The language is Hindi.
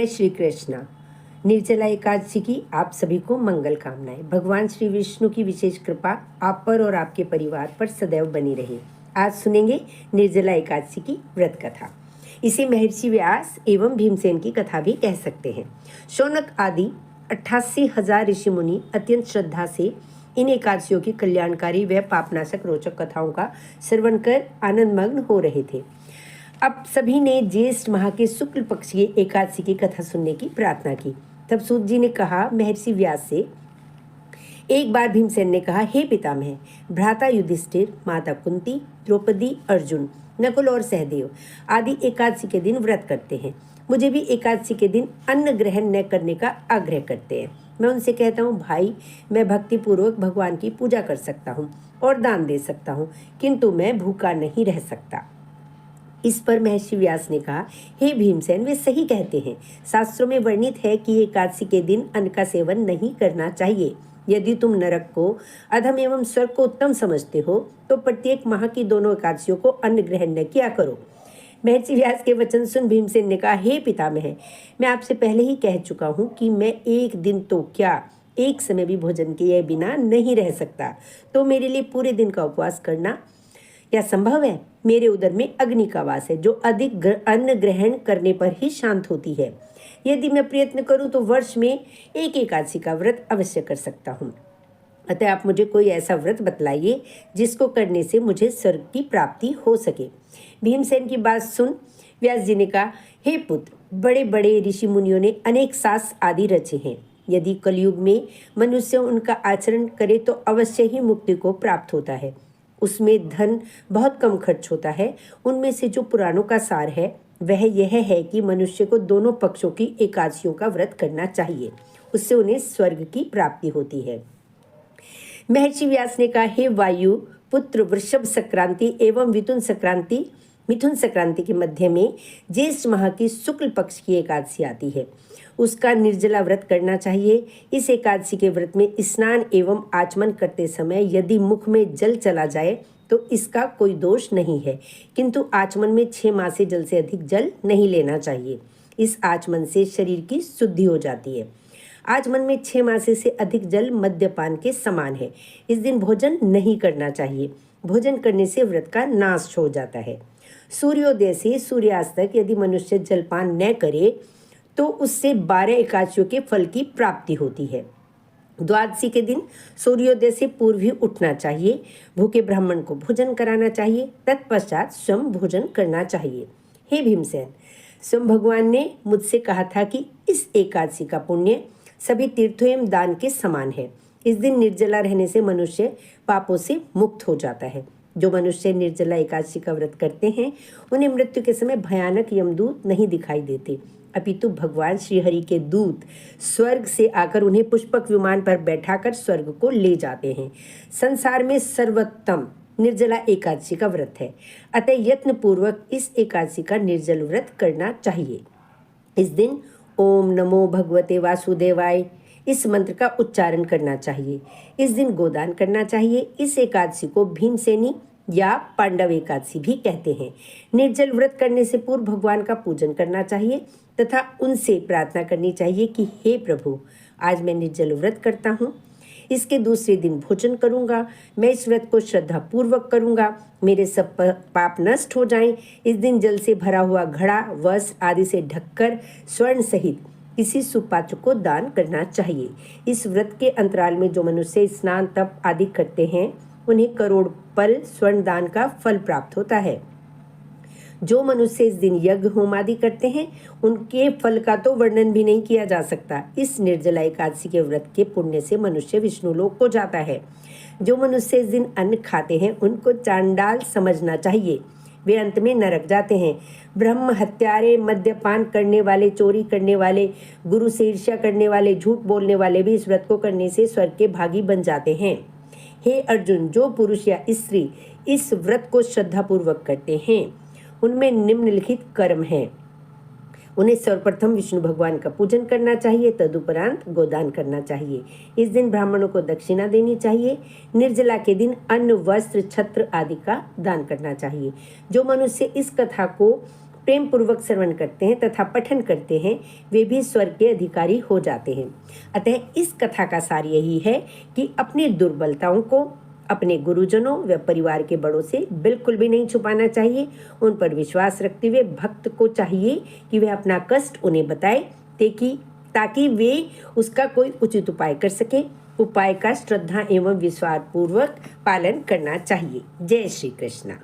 जय श्री कृष्ण। निर्जला एकादशी की आप सभी को मंगल कामनाएं। भगवान श्री विष्णु की विशेष कृपा आप पर और आपके परिवार पर सदैव बनी रहे। आज सुनेंगे निर्जला एकादशी की व्रत कथा। इसे महर्षि व्यास एवं भीमसेन की कथा भी कह सकते हैं। शौनक आदि 88,000 ऋषि मुनि अत्यंत श्रद्धा से इन एकादशियों की कल्याणकारी व पापनाशक रोचक कथाओं का श्रवण कर आनंदमग्न हो रहे थे। अब सभी ने ज्येष्ठ माह के शुक्ल पक्ष की एकादशी की कथा सुनने की प्रार्थना की। तब सूत जी ने कहा महर्षि व्यास से, एक बार भीमसेन ने कहा, हे पितामह, भ्राता युधिष्ठिर, माता कुंती, द्रौपदी, अर्जुन, नकुल और सहदेव आदि एकादशी के दिन व्रत करते हैं। मुझे भी एकादशी के दिन अन्न ग्रहण न करने का आग्रह करते हैं। मैं उनसे कहता हूँ, भाई, मैं भक्तिपूर्वक भगवान की पूजा कर सकता हूँ और दान दे सकता हूँ, किंतु मैं भूखा नहीं रह सकता। इस पर महर्षि व्यास ने कहा, हे भीमसेन, वे सही कहते हैं। शास्त्रों में वर्णित है कि एकादशी के दिन अन्न का सेवन नहीं करना चाहिए। यदि तुम नरक को अधम एवं स्वर्ग को उत्तम समझते हो तो प्रत्येक माह की दोनों एकादशियों को अन्न ग्रहण न किया करो। महर्षि व्यास के वचन सुन भीमसेन ने कहा, हे पितामह, मैं आपसे पहले ही कह चुका हूँ कि मैं एक दिन तो क्या, एक समय भी भोजन किए बिना नहीं रह सकता। तो मेरे लिए पूरे दिन का उपवास करना क्या संभव है? मेरे उदर में अग्नि का वास है, जो अधिक अन्न ग्रहण करने पर ही शांत होती है। यदि मैं प्रयत्न करूं तो वर्ष में एक एकादशी का व्रत अवश्य कर सकता हूं। अतः आप मुझे कोई ऐसा व्रत बतलाइए जिसको करने से मुझे स्वर्ग की प्राप्ति हो सके। भीमसेन की बात सुन व्यास जी ने कहा, हे पुत्र, बड़े बड़े ऋषि मुनियों ने अनेक शास्त्र आदि रचे हैं। यदि कलयुग में मनुष्य उनका आचरण करे तो अवश्य ही मुक्ति को प्राप्त होता है। उसमें धन बहुत कम खर्च होता है। उनमें से जो पुराणों का सार है वह यह है कि मनुष्य को दोनों पक्षों की एकादशियों का व्रत करना चाहिए। उससे उन्हें स्वर्ग की प्राप्ति होती है। महर्षि व्यास ने कहा, हे वायु पुत्र, वृषभ संक्रांति एवं मिथुन संक्रांति के मध्य में ज्येष्ठ माह की शुक्ल पक्ष की एकादशी आती है। उसका निर्जला व्रत करना चाहिए। इस एकादशी के व्रत में स्नान एवं आचमन करते समय यदि मुख में जल चला जाए तो इसका कोई दोष नहीं है, किंतु आचमन में 6 मासे जल से अधिक जल नहीं लेना चाहिए। इस आचमन से शरीर की शुद्धि हो जाती है। आचमन में 6 मासे से अधिक जल मद्यपान के समान है। इस दिन भोजन नहीं करना चाहिए। भोजन करने से व्रत का नाश हो जाता है। सूर्योदय से सूर्यास्त तक यदि मनुष्य जलपान न करे तो उससे 12 एकादशियों के फल की प्राप्ति होती है। द्वादशी के दिन सूर्योदय से पूर्व ही उठना चाहिए। भूखे ब्राह्मण को भोजन कराना चाहिए। तत्पश्चात स्वयं भोजन करना चाहिए। हे भीमसेन, स्वयं भगवान ने मुझसे कहा था कि इस एकादशी का पुण्य सभी तीर्थों एवं दान के समान है। इस दिन निर्जला रहने से मनुष्य पापों से मुक्त हो जाता है। जो मनुष्य निर्जला एकादशी का व्रत करते हैं उन्हें मृत्यु के समय भयानक यमदूत नहीं दिखाई देते, अपितु भगवान श्रीहरि के दूत स्वर्ग से आकर उन्हें पुष्पक विमान पर बैठाकर स्वर्ग को ले जाते हैं। संसार में सर्वोत्तम निर्जला एकादशी का व्रत है। अतः यत्न पूर्वक इस एकादशी का निर्जल व्रत करना चाहिए। इस दिन ओम नमो भगवते वासुदेवाय इस मंत्र का उच्चारण करना चाहिए। इस दिन गोदान करना चाहिए। इस एकादशी को भीमसेनी या पांडव एकादशी भी कहते हैं। निर्जल व्रत करने से पूर्व भगवान का पूजन करना चाहिए तथा उनसे प्रार्थना करनी चाहिए कि हे प्रभु, आज मैं निर्जल व्रत करता हूँ। इसके दूसरे दिन भोजन करूँगा। मैं इस व्रत को श्रद्धा पूर्वक करूँगा। मेरे सब पाप नष्ट हो जाएं। इस दिन जल से भरा हुआ घड़ा, वस्त्र आदि से ढककर स्वर्ण सहित किसी सुपात्र को दान करना चाहिए। इस व्रत के अंतराल में जो मनुष्य स्नान तप आदि करते हैं उन्हें करोड़ पल स्वर्ण दान का फल प्राप्त होता है। जो मनुष्य इस दिन यज्ञ होम आदि करते हैं उनके फल का तो वर्णन भी नहीं किया जा सकता। इस निर्जला एकादशी के व्रत के पुण्य से मनुष्य विष्णु लोक को जाता है। जो मनुष्य इस दिन अन्न खाते हैं उनको चांडाल समझना चाहिए। वे अंत में नरक जाते हैं। ब्रह्म हत्यारे, मद्यपान करने वाले, चोरी करने वाले, गुरु से ईर्ष्या करने वाले, झूठ बोलने वाले भी इस व्रत को करने से स्वर्ग के भागी बन जाते हैं। हे अर्जुन, जो पुरुष या स्त्री इस व्रत को श्रद्धापूर्वक करते हैं उनमें निम्नलिखित कर्म हैं। उन्हें सर्वप्रथम विष्णु भगवान का पूजन करना चाहिए, तदुपरांत गोदान करना चाहिए। इस दिन ब्राह्मणों को दक्षिणा देनी चाहिए। निर्जला के दिन अन्न, वस्त्र, छत्र आदि का दान करना चाहिए। जो मनुष्य इस कथा को प्रेम पूर्वक श्रवण करते हैं तथा पठन करते हैं वे भी स्वर्ग के अधिकारी हो जाते हैं। अतः इस कथा का सार यही है कि अपनी दुर्बलताओं को अपने गुरुजनों व परिवार के बड़ों से बिल्कुल भी नहीं छुपाना चाहिए। उन पर विश्वास रखते हुए भक्त को चाहिए कि वह अपना कष्ट उन्हें बताए ताकि वे उसका कोई उचित उपाय कर सके। उपाय का श्रद्धा एवं विश्वास पूर्वक पालन करना चाहिए। जय श्री कृष्ण।